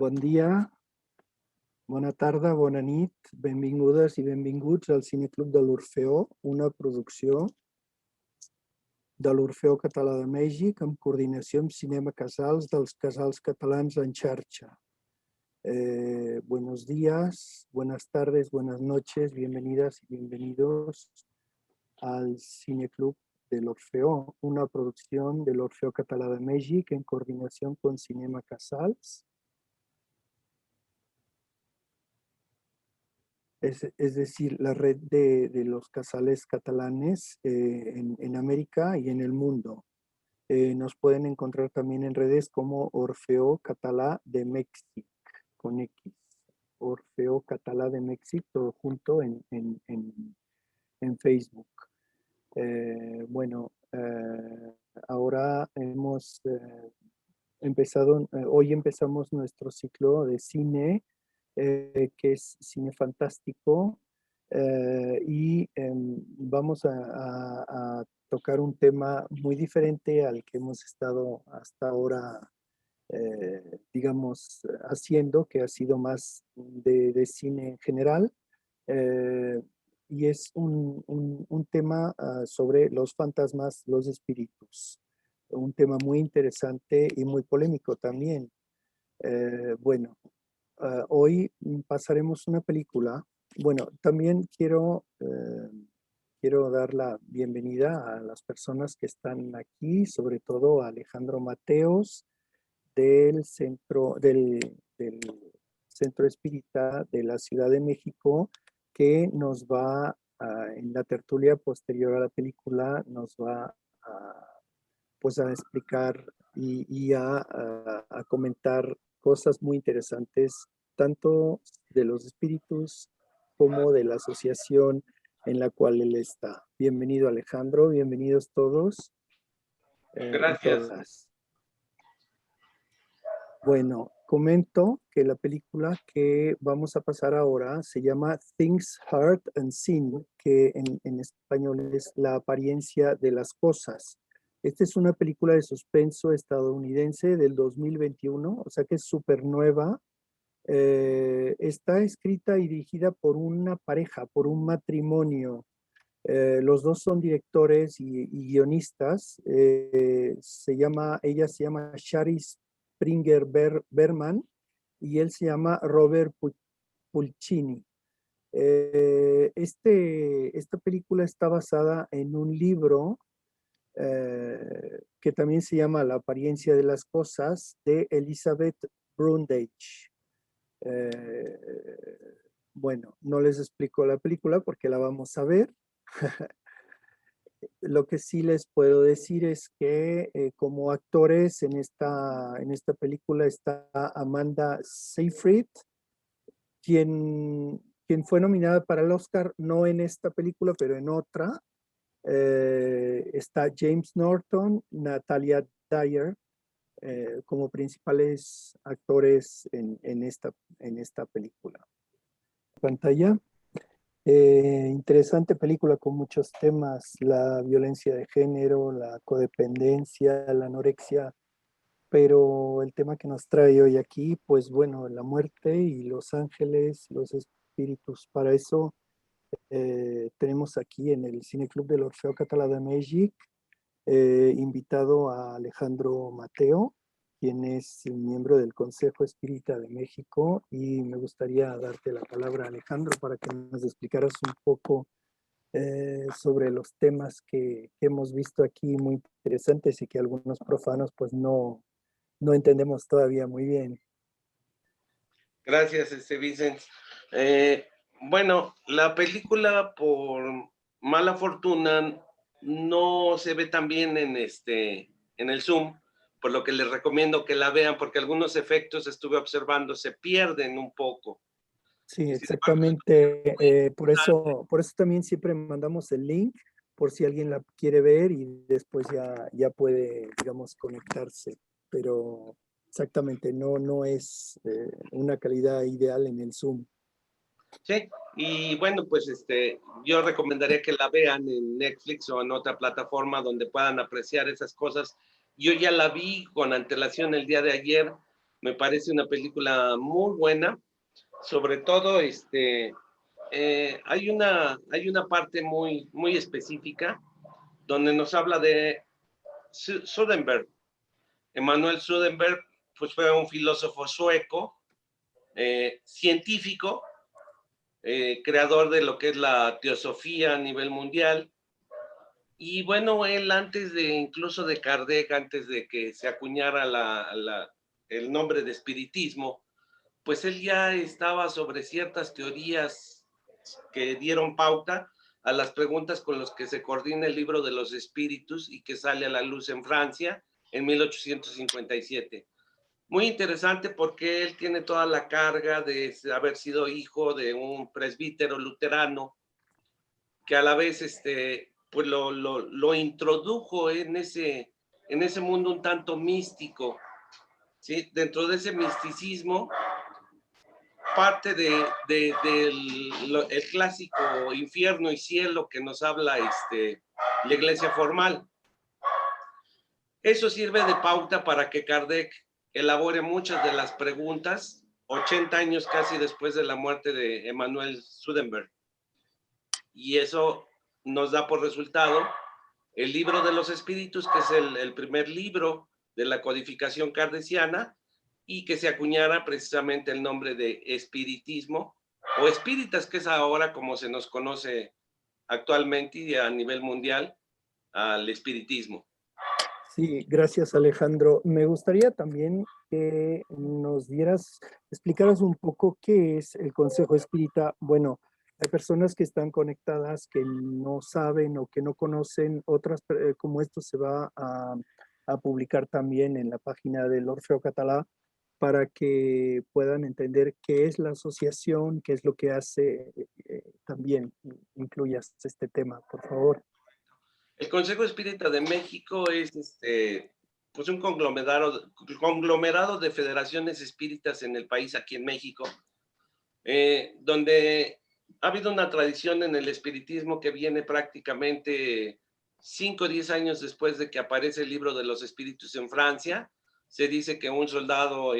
Bon dia, bona tarda, bona nit, benvingudes i benvinguts al Cineclub de l'Orfeó, una producció de l'Orfeó Català de Mèxic amb coordinació amb Cinema Casals dels Casals Catalans en xarxa. Buenos días, buenas tardes, buenas noches, bienvenidas y bienvenidos al Cineclub del Orfeó, una producción del Orfeó Català de Mèxic en coordinación con Cinema Casals. Es decir, la red de los casales catalanes en América y en el mundo. Nos pueden encontrar también en redes como Orfeó Català de Mèxic, con X. Orfeó Català de Mèxic, todo junto en Facebook. Ahora hemos empezado, hoy empezamos nuestro ciclo de cine, que es cine fantástico, y vamos a tocar un tema muy diferente al que hemos estado hasta ahora, digamos, haciendo, que ha sido más de cine en general, y es un tema sobre los fantasmas, los espíritus, un tema muy interesante y muy polémico también. Hoy pasaremos una película. Bueno, también quiero dar la bienvenida a las personas que están aquí, sobre todo a Alejandro Mateos del Centro Espírita de la Ciudad de México, que nos va en la tertulia posterior a la película, nos va a explicar y a comentar cosas muy interesantes, tanto de los espíritus como de la asociación en la cual él está. Bienvenido, Alejandro, bienvenidos todos. Gracias. Bueno, comento que la película que vamos a pasar ahora se llama Things Heard and Seen, que en español es La apariencia de las cosas. Esta es una película de suspenso estadounidense del 2021, o sea que es súper nueva. Está escrita y dirigida por una pareja, por un matrimonio. Los dos son directores y guionistas. Ella se llama Shari Springer Berman y él se llama Robert Pulcini. Esta película está basada en un libro que también se llama La apariencia de las cosas, de Elizabeth Brundage. Bueno, no les explico la película porque la vamos a ver. Lo que sí les puedo decir es que como actores en esta película está Amanda Seyfried, quien fue nominada para el Oscar, no en esta película, pero en otra. Está James Norton, Natalia Dyer, como principales actores en esta película. Pantalla. Interesante película con muchos temas: la violencia de género, la codependencia, la anorexia, pero el tema que nos trae hoy aquí, pues bueno, la muerte y los ángeles, los espíritus. Para eso tenemos aquí en el Cineclub del Orfeó Català de Mèxic invitado a Alejandro Mateo, quien es miembro del Consejo Espírita de México, y me gustaría darte la palabra, Alejandro, para que nos explicaras un poco sobre los temas que hemos visto aquí, muy interesantes y que algunos profanos pues no entendemos todavía muy bien. Gracias, Vicent. Bueno, la película, por mala fortuna, no se ve tan bien en el Zoom, por lo que les recomiendo que la vean, porque algunos efectos, estuve observando, se pierden un poco. Sí, exactamente. Por eso también siempre mandamos el link, por si alguien la quiere ver y después ya puede, digamos, conectarse. Pero exactamente, no es una calidad ideal en el Zoom. Sí, y bueno, pues yo recomendaría que la vean en Netflix o en otra plataforma donde puedan apreciar esas cosas. Yo ya la vi con antelación el día de ayer Me parece una película muy buena, sobre todo hay una parte muy específica donde nos habla de Swedenborg. Emanuel Swedenborg pues fue un filósofo sueco, científico, creador de lo que es la teosofía a nivel mundial. Y bueno, él antes de incluso de Kardec, antes de que se acuñara el nombre de espiritismo, pues él ya estaba sobre ciertas teorías que dieron pauta a las preguntas con las que se coordina el libro de los espíritus y que sale a la luz en Francia en 1857. Muy interesante porque él tiene toda la carga de haber sido hijo de un presbítero luterano que a la vez pues lo introdujo en ese mundo un tanto místico, ¿sí? Dentro de ese misticismo, parte el clásico infierno y cielo que nos habla la iglesia formal. Eso sirve de pauta para que Kardec elabore muchas de las preguntas 80 años casi después de la muerte de Emanuel Swedenborg. Y eso nos da por resultado el libro de los espíritus, que es el primer libro de la codificación kardeciana y que se acuñara precisamente el nombre de espiritismo o espíritas, que es ahora como se nos conoce actualmente y a nivel mundial al espiritismo. Sí, gracias Alejandro. Me gustaría también que nos explicaras un poco qué es el Consejo Espírita. Bueno, hay personas que están conectadas que no saben o que no conocen otras, como esto se va a publicar también en la página del Orfeo Catalá para que puedan entender qué es la asociación, qué es lo que hace. También incluyas este tema, por favor. El Consejo Espírita de México es pues un conglomerado de federaciones espíritas en el país, aquí en México, donde ha habido una tradición en el espiritismo que viene prácticamente 5 o 10 años después de que aparece el libro de los espíritus en Francia. Se dice que un soldado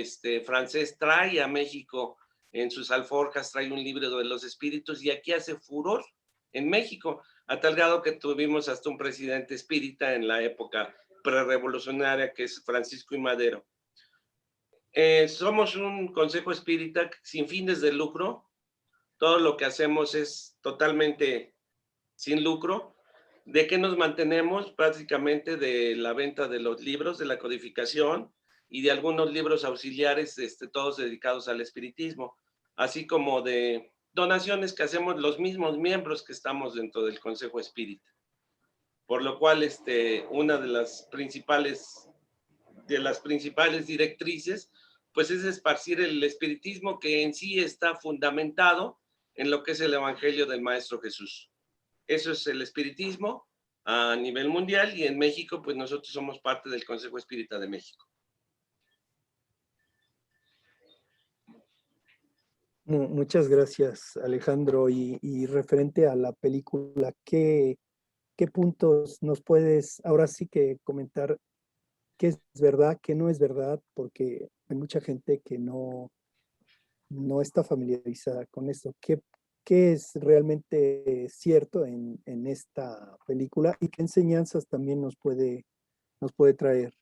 francés trae a México en sus alforjas, trae un libro de los espíritus y aquí hace furor en México, a tal grado que tuvimos hasta un presidente espírita en la época prerevolucionaria, que es Francisco I. Madero. Somos un consejo espírita sin fines de lucro. Todo lo que hacemos es totalmente sin lucro. ¿De qué nos mantenemos? Prácticamente de la venta de los libros, de la codificación y de algunos libros auxiliares, todos dedicados al espiritismo, así como de donaciones que hacemos los mismos miembros que estamos dentro del Consejo Espírita. Por lo cual, una de las principales directrices, pues es esparcir el espiritismo que en sí está fundamentado en lo que es el Evangelio del Maestro Jesús. Eso es el espiritismo a nivel mundial y en México, pues nosotros somos parte del Consejo Espírita de México. Muchas gracias, Alejandro. Y referente a la película, ¿qué puntos nos puedes ahora sí que comentar qué es verdad, qué no es verdad? Porque hay mucha gente que no está familiarizada con eso. ¿Qué es realmente cierto en esta película y qué enseñanzas también nos puede traer?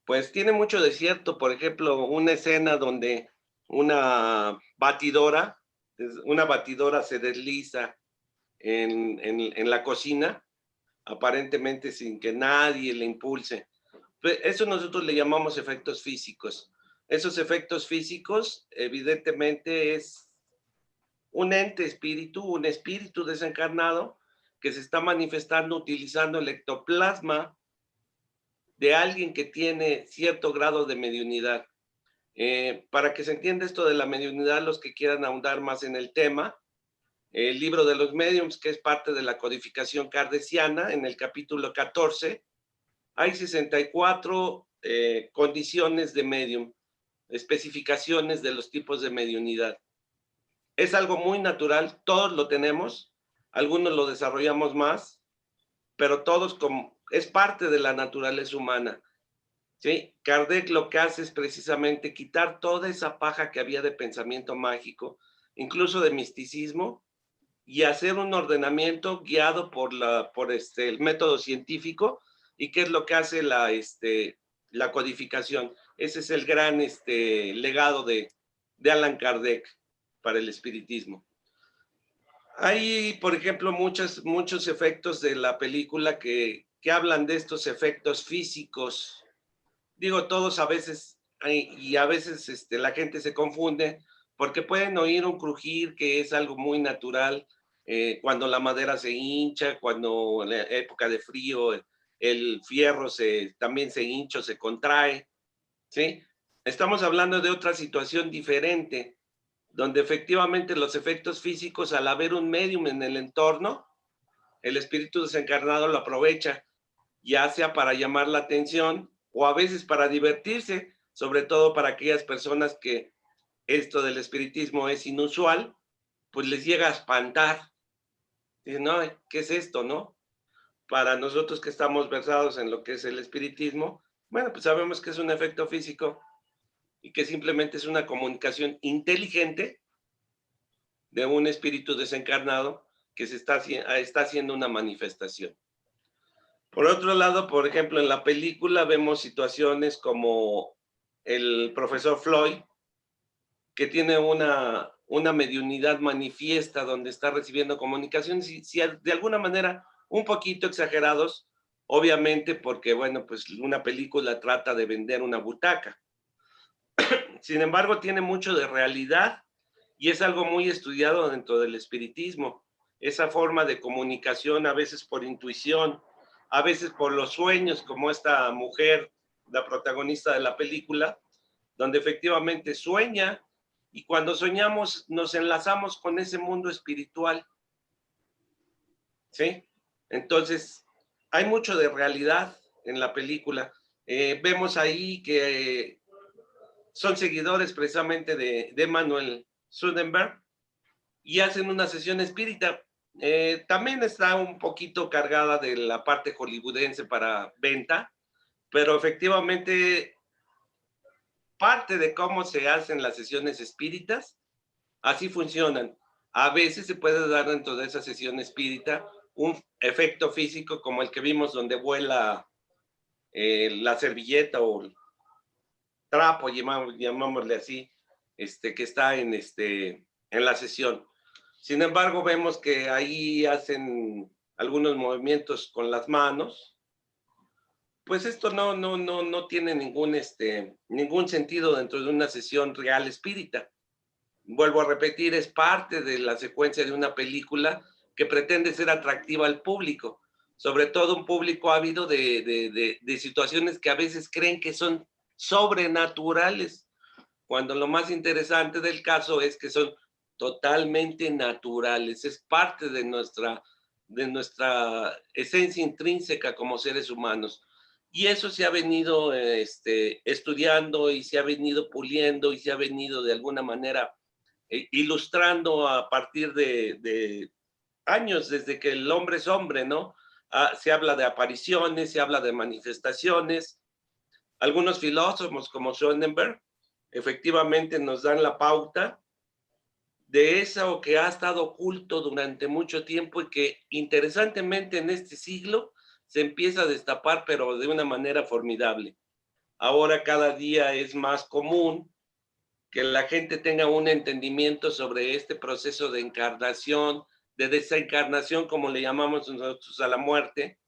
Pues tiene mucho de cierto, por ejemplo, una escena donde una batidora se desliza en la cocina, aparentemente sin que nadie le impulse. Eso nosotros le llamamos efectos físicos. Esos efectos físicos, evidentemente, es un ente espíritu, un espíritu desencarnado que se está manifestando utilizando el ectoplasma de alguien que tiene cierto grado de mediunidad. Para que se entienda esto de la mediunidad, los que quieran ahondar más en el tema, el libro de los mediums, que es parte de la codificación kardeciana, en el capítulo 14, hay 64 condiciones de medium, especificaciones de los tipos de mediunidad. Es algo muy natural, todos lo tenemos, algunos lo desarrollamos más, pero todos es parte de la naturaleza humana. ¿sí? Kardec lo que hace es precisamente quitar toda esa paja que había de pensamiento mágico, incluso de misticismo, y hacer un ordenamiento guiado por el método científico. ¿Y qué es lo que hace la codificación? Ese es el gran legado de Allan Kardec para el espiritismo. Hay, por ejemplo, muchos efectos de la película que hablan de estos efectos físicos. Digo, todos a veces, y a veces la gente se confunde porque pueden oír un crujir que es algo muy natural, cuando la madera se hincha, cuando en la época de frío el fierro también se hincha o se contrae, ¿sí? Estamos hablando de otra situación diferente, donde efectivamente los efectos físicos, al haber un medium en el entorno, el espíritu desencarnado lo aprovecha, ya sea para llamar la atención o a veces para divertirse, sobre todo para aquellas personas que esto del espiritismo es inusual, pues les llega a espantar. Dicen, no, ¿qué es esto, no? Para nosotros que estamos versados en lo que es el espiritismo, bueno, pues sabemos que es un efecto físico y que simplemente es una comunicación inteligente de un espíritu desencarnado que está haciendo una manifestación. Por otro lado, por ejemplo, en la película vemos situaciones como el profesor Floyd, que tiene una mediunidad manifiesta donde está recibiendo comunicaciones, y si de alguna manera un poquito exagerados, obviamente porque, bueno, pues una película trata de vender una butaca. Sin embargo, tiene mucho de realidad y es algo muy estudiado dentro del espiritismo. Esa forma de comunicación, a veces por intuición, a veces por los sueños, como esta mujer, la protagonista de la película, donde efectivamente sueña y cuando soñamos nos enlazamos con ese mundo espiritual, ¿sí? Entonces, hay mucho de realidad en la película. Vemos ahí que son seguidores precisamente de Manuel Swedenborg y hacen una sesión espírita. También está un poquito cargada de la parte hollywoodense para venta, pero efectivamente parte de cómo se hacen las sesiones espíritas, así funcionan. A veces se puede dar dentro de esa sesión espírita un efecto físico como el que vimos donde vuela la servilleta o el trapo, llamámosle así, que está en la sesión. Sin embargo, vemos que ahí hacen algunos movimientos con las manos. Pues esto no tiene ningún sentido dentro de una sesión real espírita. Vuelvo a repetir, es parte de la secuencia de una película que pretende ser atractiva al público, sobre todo un público ávido de situaciones que a veces creen que son sobrenaturales, cuando lo más interesante del caso es que son totalmente naturales, es parte de nuestra esencia intrínseca como seres humanos. Y eso se ha venido estudiando y se ha venido puliendo y se ha venido de alguna manera ilustrando a partir de años, desde que el hombre es hombre, ¿no? Se habla de apariciones, se habla de manifestaciones. Algunos filósofos como Schoenberg efectivamente nos dan la pauta de eso que ha estado oculto durante mucho tiempo y que interesantemente en este siglo se empieza a destapar, pero de una manera formidable. Ahora cada día es más común que la gente tenga un entendimiento sobre este proceso de encarnación, de desencarnación, como le llamamos nosotros a la muerte,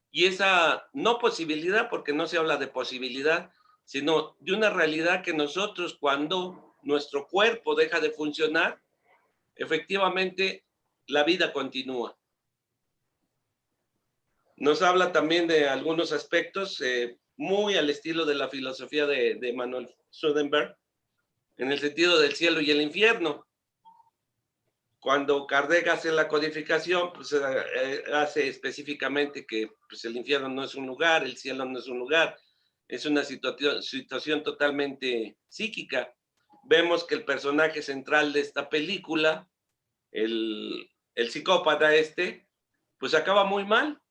y esa no posibilidad, porque no se habla de posibilidad, sino de una realidad que nosotros cuando nuestro cuerpo deja de funcionar, efectivamente la vida continúa. Nos habla también de algunos aspectos muy al estilo de la filosofía de Manuel Swedenborg, en el sentido del cielo y el infierno. Cuando Kardec hace la codificación, pues hace específicamente que pues, el infierno no es un lugar, el cielo no es un lugar, es una situación totalmente psíquica. Vemos que el personaje central de esta película, el psicópata pues acaba muy mal,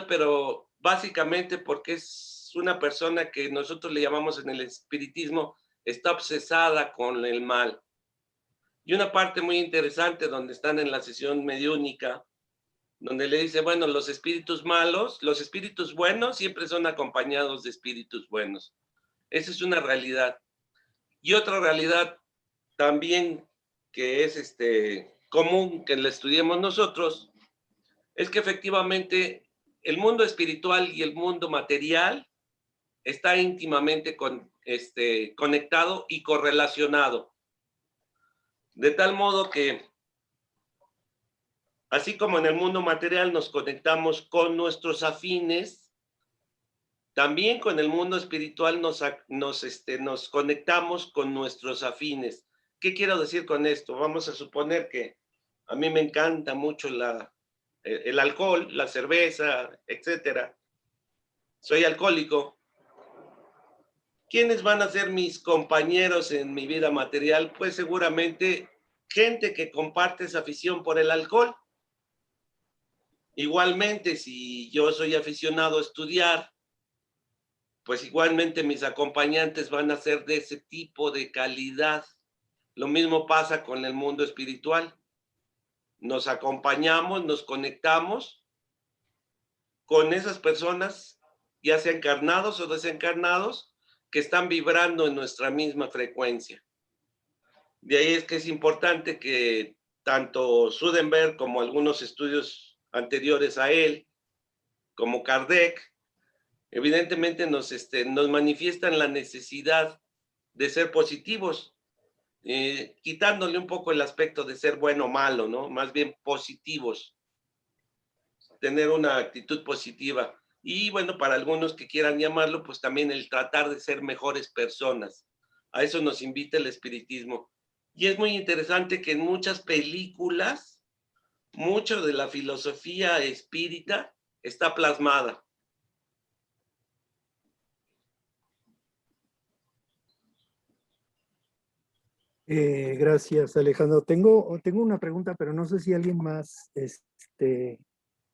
pero básicamente porque es una persona que nosotros le llamamos en el espiritismo, está obsesada con el mal. Y una parte muy interesante donde están en la sesión mediúnica, donde le dice, bueno, los espíritus malos, los espíritus buenos siempre son acompañados de espíritus buenos. Esa es una realidad. Y otra realidad también que es común que la estudiemos nosotros, es que efectivamente el mundo espiritual y el mundo material está íntimamente conectado y correlacionado. De tal modo que, así como en el mundo material nos conectamos con nuestros afines, también con el mundo espiritual nos conectamos con nuestros afines. ¿Qué quiero decir con esto? Vamos a suponer que a mí me encanta mucho el alcohol, la cerveza, etcétera. Soy alcohólico. ¿Quiénes van a ser mis compañeros en mi vida material? Pues seguramente gente que comparte esa afición por el alcohol. Igualmente, si yo soy aficionado a estudiar, pues igualmente mis acompañantes van a ser de ese tipo de calidad. Lo mismo pasa con el mundo espiritual. Nos acompañamos, nos conectamos con esas personas, ya sea encarnados o desencarnados, que están vibrando en nuestra misma frecuencia. De ahí es que es importante que tanto Swedenborg como algunos estudios anteriores a él, como Kardec, evidentemente nos manifiestan la necesidad de ser positivos, quitándole un poco el aspecto de ser bueno o malo, ¿no? Más bien positivos, tener una actitud positiva. Y bueno, para algunos que quieran llamarlo, pues también el tratar de ser mejores personas. A eso nos invita el espiritismo. Y es muy interesante que en muchas películas, mucho de la filosofía espírita está plasmada. Gracias, Alejandro. Tengo una pregunta, pero no sé si alguien más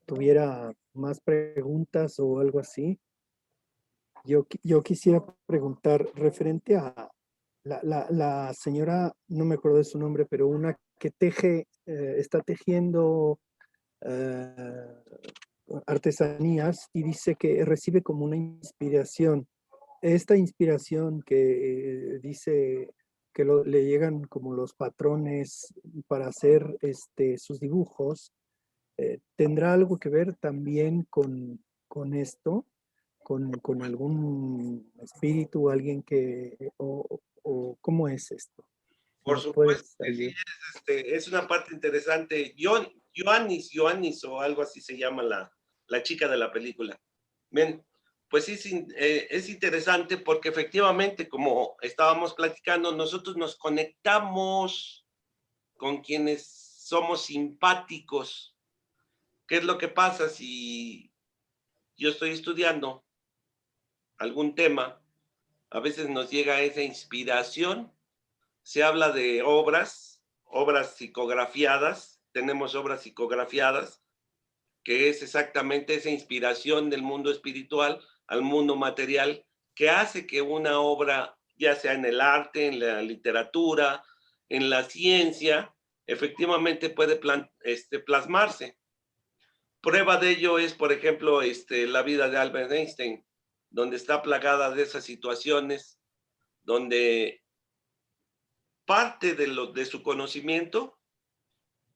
tuviera más preguntas o algo así. Yo quisiera preguntar referente a la señora, no me acuerdo de su nombre, pero una que está tejiendo eh, artesanías y dice que recibe como una inspiración. Esta inspiración que dice que le llegan como los patrones para hacer sus dibujos, ¿tendrá algo que ver también con esto? Con algún espíritu, alguien o cómo es esto? Si Por nos supuesto puedes que sí, ayudar. es una parte interesante. Ioannis o algo así se llama la chica de la película. Bien, pues sí, es interesante porque efectivamente, como estábamos platicando, nosotros nos conectamos con quienes somos simpáticos. ¿Qué es lo que pasa si yo estoy estudiando algún tema? A veces nos llega esa inspiración. Se habla de obras psicografiadas, tenemos obras psicografiadas, que es exactamente esa inspiración del mundo espiritual al mundo material, que hace que una obra, ya sea en el arte, en la literatura, en la ciencia, efectivamente puede plasmarse. Prueba de ello es, por ejemplo, la vida de Albert Einstein, donde está plagada de esas situaciones, donde parte de su conocimiento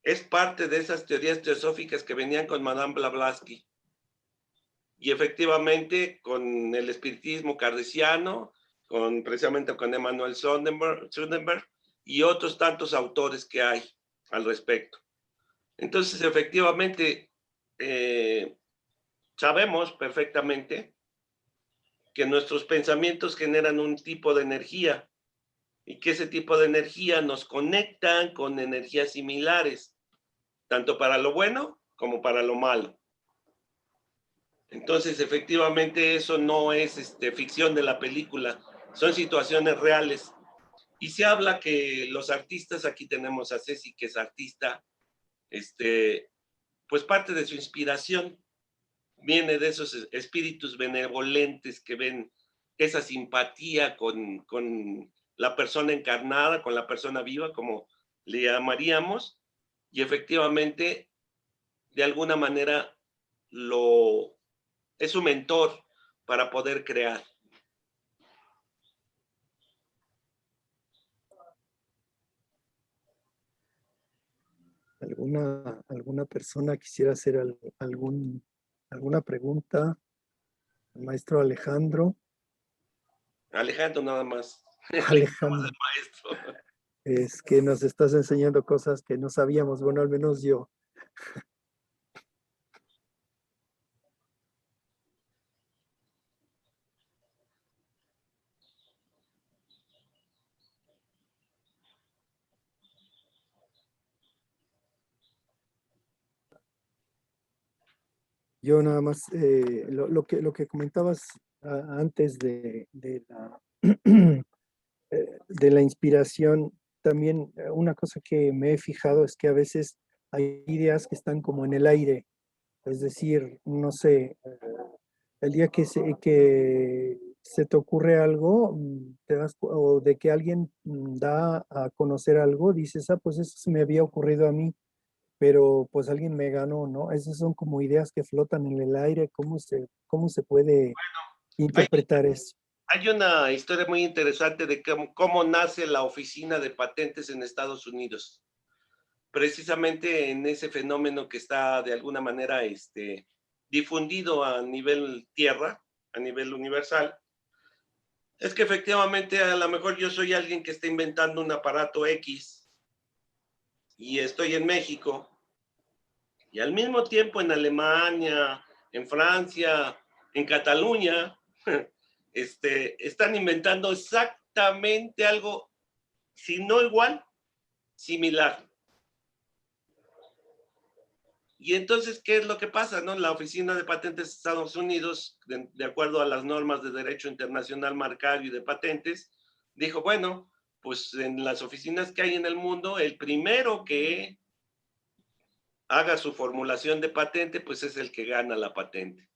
es parte de esas teorías teosóficas que venían con Madame Blavatsky. Y efectivamente, con el espiritismo kardeciano, precisamente con Emanuel Swedenborg y otros tantos autores que hay al respecto. Entonces, efectivamente, sabemos perfectamente que nuestros pensamientos generan un tipo de energía y que ese tipo de energía nos conectan con energías similares, tanto para lo bueno como para lo malo. Entonces, efectivamente, eso no es ficción de la película, son situaciones reales. Y se habla que los artistas, aquí tenemos a Ceci, que es artista, pues parte de su inspiración viene de esos espíritus benevolentes que ven esa simpatía con la persona encarnada, con la persona viva, como le llamaríamos, y efectivamente, de alguna manera, lo es su mentor para poder crear. ¿Alguna persona quisiera hacer alguna pregunta al maestro Alejandro? Alejandro nada más. Le quitamos Alejandro, el maestro. es que nos estás enseñando cosas que no sabíamos, bueno, al menos yo. Yo nada más, lo que comentabas antes de la inspiración, también una cosa que me he fijado es que a veces hay ideas que están como en el aire, es decir, no sé, el día que se te ocurre algo, o de que alguien da a conocer algo, dices, pues eso se me había ocurrido a mí, pero pues alguien me ganó, ¿no? Esas son como ideas que flotan en el aire, ¿cómo se puede Hay, interpretar eso? hay una historia muy interesante de cómo nace la oficina de patentes en Estados Unidos. Precisamente en ese fenómeno que está de alguna manera difundido a nivel tierra, a nivel universal, es que efectivamente a lo mejor yo soy alguien que está inventando un aparato X y estoy en México y al mismo tiempo en Alemania, en Francia, en Cataluña, están inventando exactamente algo, si no igual, similar. Y entonces, ¿qué es lo que pasa? ¿No? La Oficina de Patentes de Estados Unidos, de acuerdo a las normas de derecho internacional marcario y de patentes, dijo, bueno, pues en las oficinas que hay en el mundo, el primero que haga su formulación de patente, pues es el que gana la patente.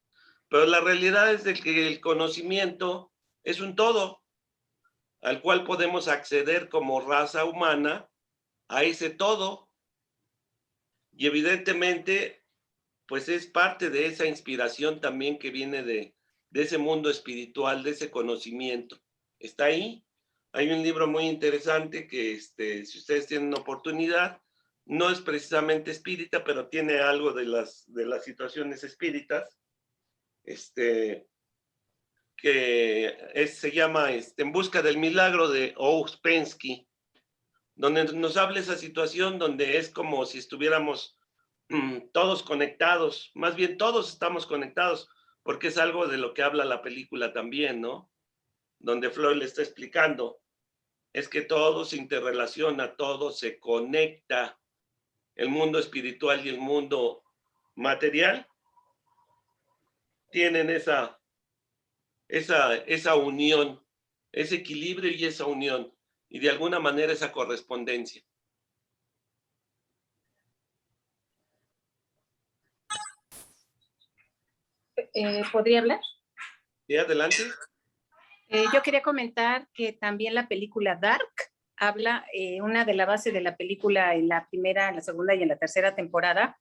Pero la realidad es de que el conocimiento es un todo al cual podemos acceder como raza humana a ese todo. Y evidentemente pues es parte de esa inspiración también que viene de ese mundo espiritual, de ese conocimiento. Está ahí. Hay un libro muy interesante que si ustedes tienen oportunidad, no es precisamente espírita, pero tiene algo de las situaciones espíritas, este, se llama En busca del milagro de Ouspensky, donde nos habla esa situación donde es como si estuviéramos todos conectados, más bien todos estamos conectados, porque es algo de lo que habla la película también, ¿no? Donde Floyd le está explicando, es que todo se interrelaciona, todo se conecta, el mundo espiritual y el mundo material tienen esa unión, ese equilibrio y esa unión, y de alguna manera esa correspondencia. ¿Podría hablar? ¿Y adelante? Yo quería comentar que también la película Dark habla, una de las bases de la película en la primera, en la segunda y en la tercera temporada,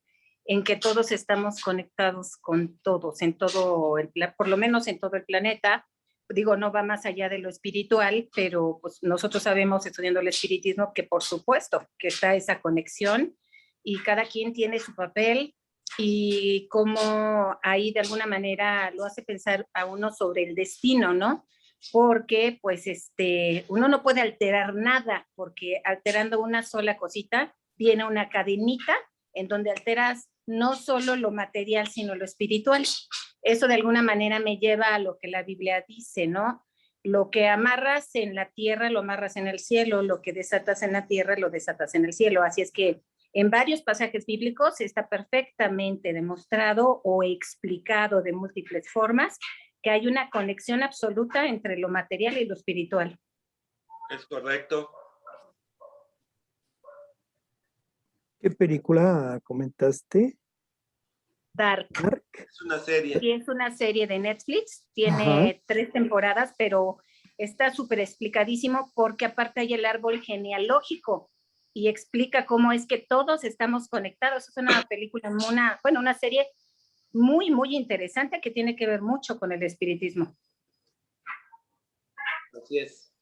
en que todos estamos conectados con todos, en todo, por lo menos en todo el planeta. Digo, no va más allá de lo espiritual, pero pues nosotros sabemos, estudiando el espiritismo, que por supuesto que está esa conexión y cada quien tiene su papel y cómo ahí de alguna manera lo hace pensar a uno sobre el destino, ¿no? Porque pues uno no puede alterar nada, porque alterando una sola cosita viene una cadenita en donde alteras no solo lo material, sino lo espiritual. Eso de alguna manera me lleva a lo que la Biblia dice, ¿no? Lo que amarras en la tierra lo amarras en el cielo, lo que desatas en la tierra lo desatas en el cielo. Así es que en varios pasajes bíblicos está perfectamente demostrado o explicado de múltiples formas que hay una conexión absoluta entre lo material y lo espiritual. Es correcto. ¿Qué película comentaste? Dark. Dark. Es una serie. Y es una serie de Netflix, Ajá. tiene 3 temporadas, pero está súper explicadísimo porque aparte hay el árbol genealógico y explica cómo es que todos estamos conectados. Es una película, una serie muy, muy interesante que tiene que ver mucho con el espiritismo. Así es.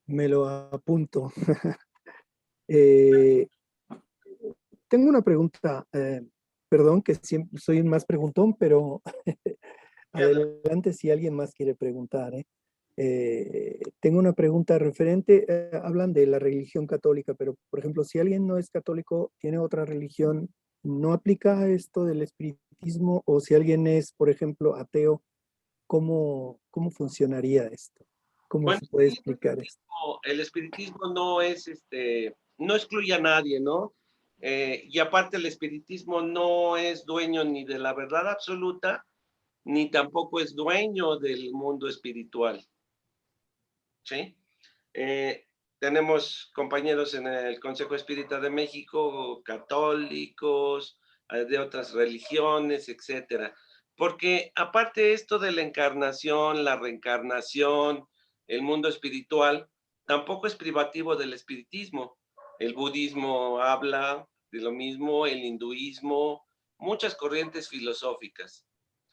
Me lo apunto. Tengo una pregunta, perdón que siempre soy más preguntón, pero adelante si alguien más quiere preguntar. Tengo una pregunta referente, hablan de la religión católica, pero por ejemplo, si alguien no es católico, tiene otra religión, ¿no aplica esto del espiritismo? O si alguien es, por ejemplo, ateo, ¿cómo funcionaría esto? ¿Cómo Bueno, se puede explicar esto? el espiritismo no es, no excluye a nadie, ¿no? Y aparte el espiritismo no es dueño ni de la verdad absoluta, ni tampoco es dueño del mundo espiritual, ¿sí? Tenemos compañeros en el Consejo Espírita de México, católicos, de otras religiones, etcétera. Porque aparte esto de la encarnación, la reencarnación, el mundo espiritual, tampoco es privativo del espiritismo. El budismo habla de lo mismo, el hinduismo, muchas corrientes filosóficas.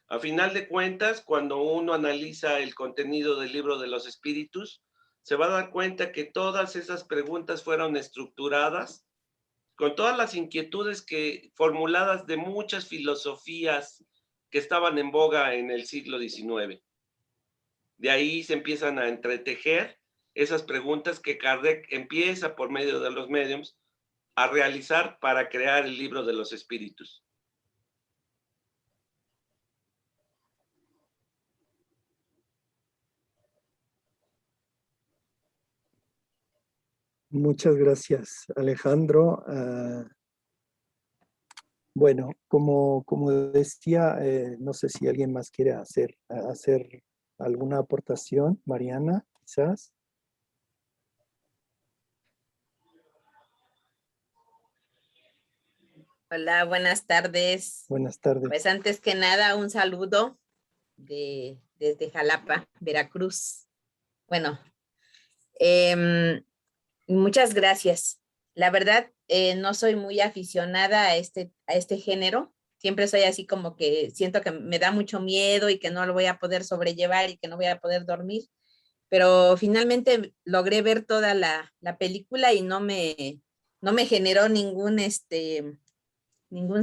A final de cuentas, cuando uno analiza el contenido del libro de los espíritus, se va a dar cuenta que todas esas preguntas fueron estructuradas con todas las inquietudes que formuladas de muchas filosofías que estaban en boga en el siglo XIX. De ahí se empiezan a entretejer esas preguntas que Kardec empieza por medio de los mediums a realizar para crear el libro de los espíritus. Muchas gracias, Alejandro. Bueno, como decía, no sé si alguien más quiere hacer alguna aportación. Mariana, quizás. Hola, buenas tardes. Buenas tardes. Pues antes que nada, un saludo desde Jalapa, Veracruz. Bueno, muchas gracias. La verdad, no soy muy aficionada a este género. Siempre soy así como que siento que me da mucho miedo y que no lo voy a poder sobrellevar y que no voy a poder dormir. Pero finalmente logré ver toda la película y no me generó ningún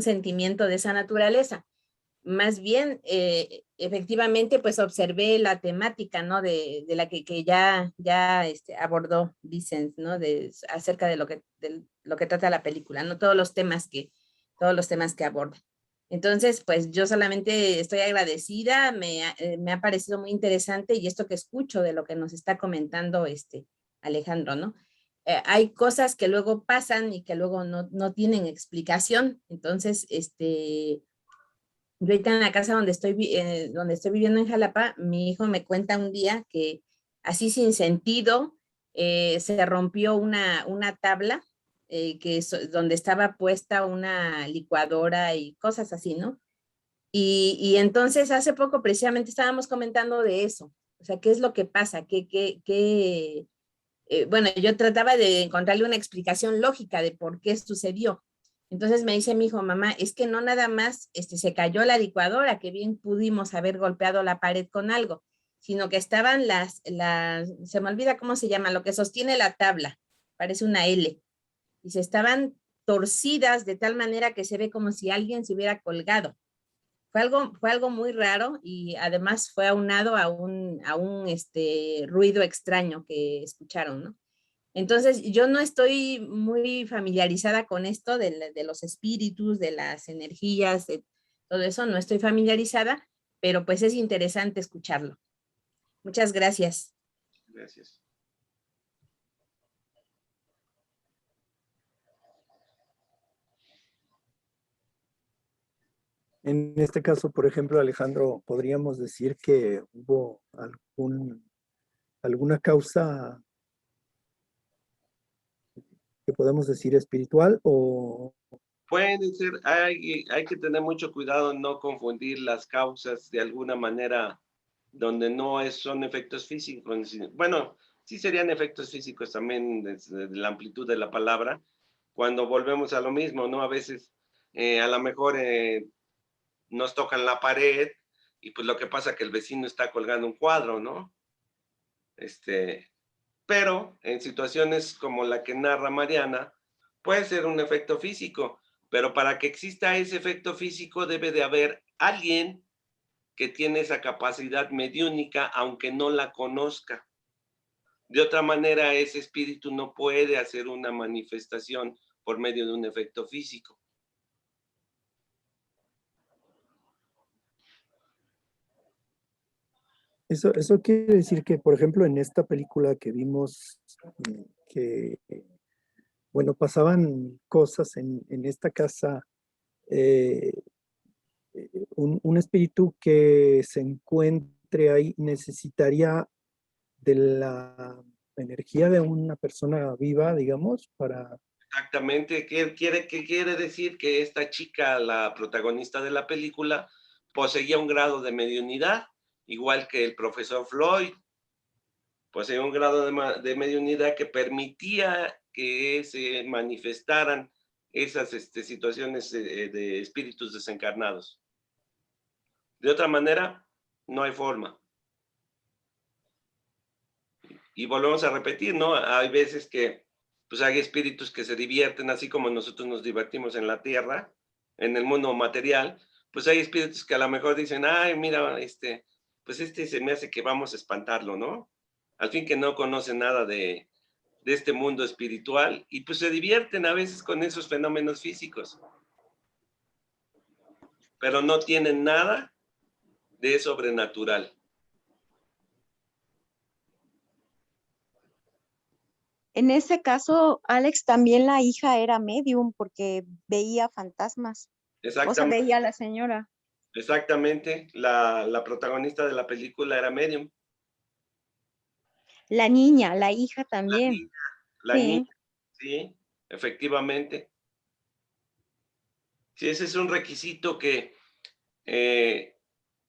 sentimiento de esa naturaleza. Más bien, efectivamente, pues observé la temática, ¿no? De la que ya abordó Vicent, ¿no? Acerca de lo que trata la película, ¿no? Todos los temas que aborda. Entonces, pues yo solamente estoy agradecida, me ha parecido muy interesante y esto que escucho de lo que nos está comentando Alejandro, ¿no? Hay cosas que luego pasan y que luego no tienen explicación. Entonces, yo ahorita en la casa donde estoy viviendo en Jalapa, mi hijo me cuenta un día que así sin sentido se rompió una tabla donde estaba puesta una licuadora y cosas así, ¿no? Y entonces hace poco precisamente estábamos comentando de eso. O sea, ¿qué es lo que pasa? Bueno, yo trataba de encontrarle una explicación lógica de por qué sucedió. Entonces me dice mi hijo, mamá, es que no nada más se cayó la licuadora, que bien pudimos haber golpeado la pared con algo, sino que estaban se me olvida cómo se llama, lo que sostiene la tabla, parece una L, y se estaban torcidas de tal manera que se ve como si alguien se hubiera colgado. Fue algo muy raro y además fue aunado a un ruido extraño que escucharon, ¿no? Entonces, yo no estoy muy familiarizada con esto de los espíritus, de las energías, de todo eso, no estoy familiarizada, pero pues es interesante escucharlo. Muchas gracias. Gracias. En este caso, por ejemplo, Alejandro, podríamos decir que hubo alguna causa que podemos decir espiritual o... Puede ser, hay que tener mucho cuidado en no confundir las causas de alguna manera donde no son efectos físicos. Bueno, sí serían efectos físicos también desde la amplitud de la palabra, cuando volvemos a lo mismo, ¿no? A veces a lo mejor nos tocan la pared y pues lo que pasa es que el vecino está colgando un cuadro, ¿no? Pero en situaciones como la que narra Mariana, puede ser un efecto físico, pero para que exista ese efecto físico debe de haber alguien que tiene esa capacidad mediúnica, aunque no la conozca. De otra manera, ese espíritu no puede hacer una manifestación por medio de un efecto físico. Eso quiere decir que, por ejemplo, en esta película que vimos, que, bueno, pasaban cosas en esta casa, eh, un espíritu que se encuentre ahí necesitaría de la energía de una persona viva, digamos, para... Exactamente, ¿qué quiere decir? Que esta chica, la protagonista de la película, poseía un grado de mediunidad, igual que el profesor Floyd, poseía un grado de mediunidad que permitía que se manifestaran esas situaciones de espíritus desencarnados. De otra manera, no hay forma. Y volvemos a repetir, ¿no? Hay veces que pues hay espíritus que se divierten, así como nosotros nos divertimos en la tierra, en el mundo material, pues hay espíritus que a lo mejor dicen, ay, mira, pues se me hace que vamos a espantarlo, ¿no? Al fin que no conoce nada de este mundo espiritual y pues se divierten a veces con esos fenómenos físicos, pero no tienen nada de sobrenatural. En ese caso, Alex, también la hija era medium porque veía fantasmas. O sea, Exactamente, veía a la señora. exactamente. La protagonista de la película era medium. La niña, la hija La también. niña, la niña, Sí. sí, efectivamente. Sí, ese es un requisito que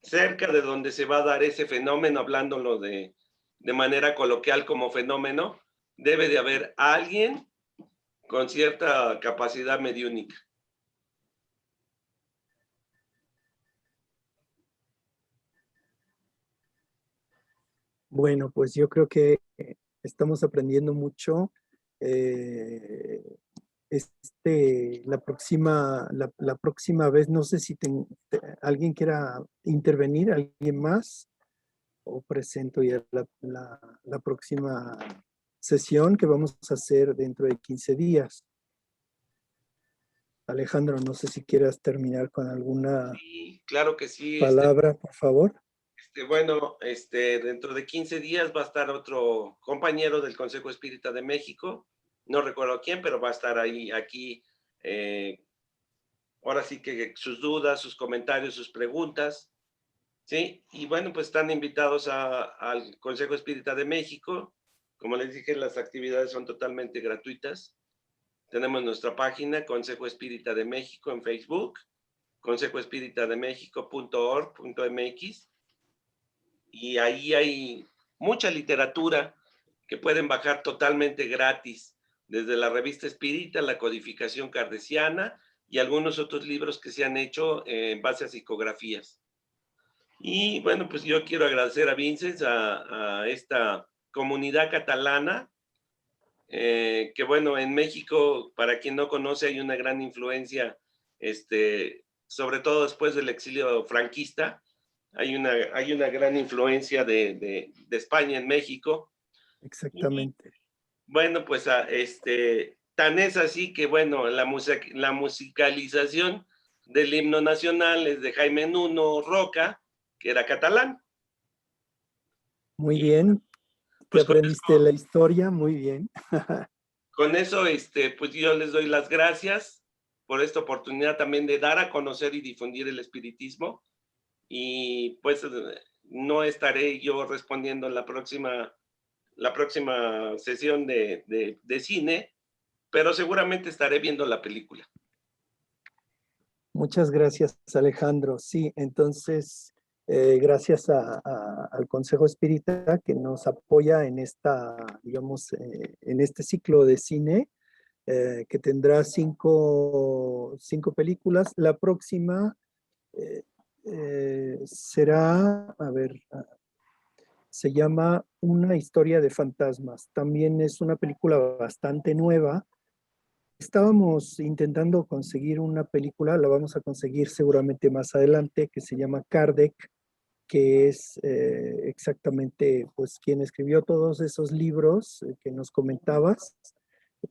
cerca de donde se va a dar ese fenómeno, hablándolo de manera coloquial como fenómeno, debe de haber alguien con cierta capacidad mediúnica. Bueno, pues yo creo que estamos aprendiendo mucho. Eh, la próxima vez, no sé si alguien quiera intervenir, alguien más, o presento ya la próxima sesión que vamos a hacer dentro de 15 días. Alejandro, no sé si quieras terminar con alguna Sí, claro que sí. palabra, por favor. Bueno, dentro de 15 días va a estar otro compañero del Consejo Espírita de México, no recuerdo quién, pero va a estar aquí, ahora sí que sus dudas, sus comentarios, sus preguntas, ¿sí? Y bueno, pues están invitados al Consejo Espírita de México. Como les dije, las actividades son totalmente gratuitas. Tenemos nuestra página, Consejo Espírita de México, en Facebook, consejoespíritademexico.org.mx, y ahí hay mucha literatura que pueden bajar totalmente gratis, desde la revista Espírita, la codificación cardesiana y algunos otros libros que se han hecho en base a psicografías. Y bueno, pues yo quiero agradecer a Vincent, a esta comunidad catalana, que bueno, en México, para quien no conoce, hay una gran influencia, sobre todo después del exilio franquista, hay una gran influencia de España en México. Y Exactamente. bueno, pues tan es así que bueno, la musicalización del himno nacional es de Jaime Nuno Roca, que era catalán. Muy Y bien. Te pues aprendiste la historia, muy bien. con eso, pues yo les doy las gracias por esta oportunidad también de dar a conocer y difundir el espiritismo. Y pues no estaré yo respondiendo en la próxima sesión de cine, pero seguramente estaré viendo la película. Muchas gracias, Alejandro. Sí, entonces, gracias al Consejo Espírita que nos apoya en esta, digamos, en este ciclo de cine, que tendrá cinco películas. La próxima será, a ver, se llama Una historia de fantasmas. También es una película bastante nueva. Estábamos intentando conseguir una película, la vamos a conseguir seguramente más adelante, que se llama Kardec, que es exactamente pues quien escribió todos esos libros que nos comentabas,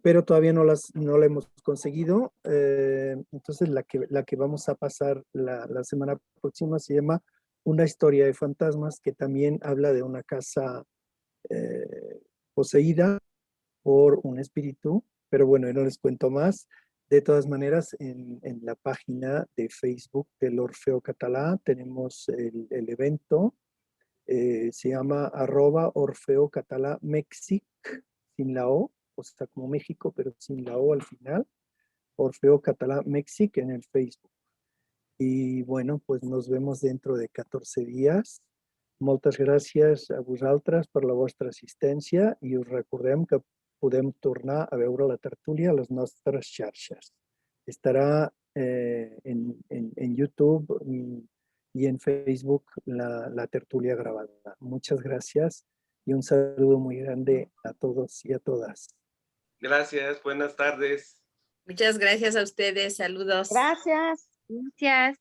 pero todavía no la hemos conseguido. Entonces la que vamos a pasar la semana próxima se llama Una historia de fantasmas, que también habla de una casa poseída por un espíritu, pero bueno, no les cuento más. De todas maneras, en la página de Facebook del Orfeo Catalá tenemos el evento, se llama @Orfeo Catalá Mexic, sin la O sea, como México, pero sin la O al final, Orfeo Catalá Mexic en el Facebook. I bueno, pues nos vemos dentro de 14 dies. Moltes gràcies a vosaltres per la vostra assistència i us recordem que podem tornar a veure la tertúlia a les nostres xarxes. Estará en YouTube y en Facebook la tertulia grabada. Muchas gracias y un saludo muy grande a todos y a todas. Gracias, buenas tardes. Muchas gracias a ustedes, saludos. Gracias. Gracias.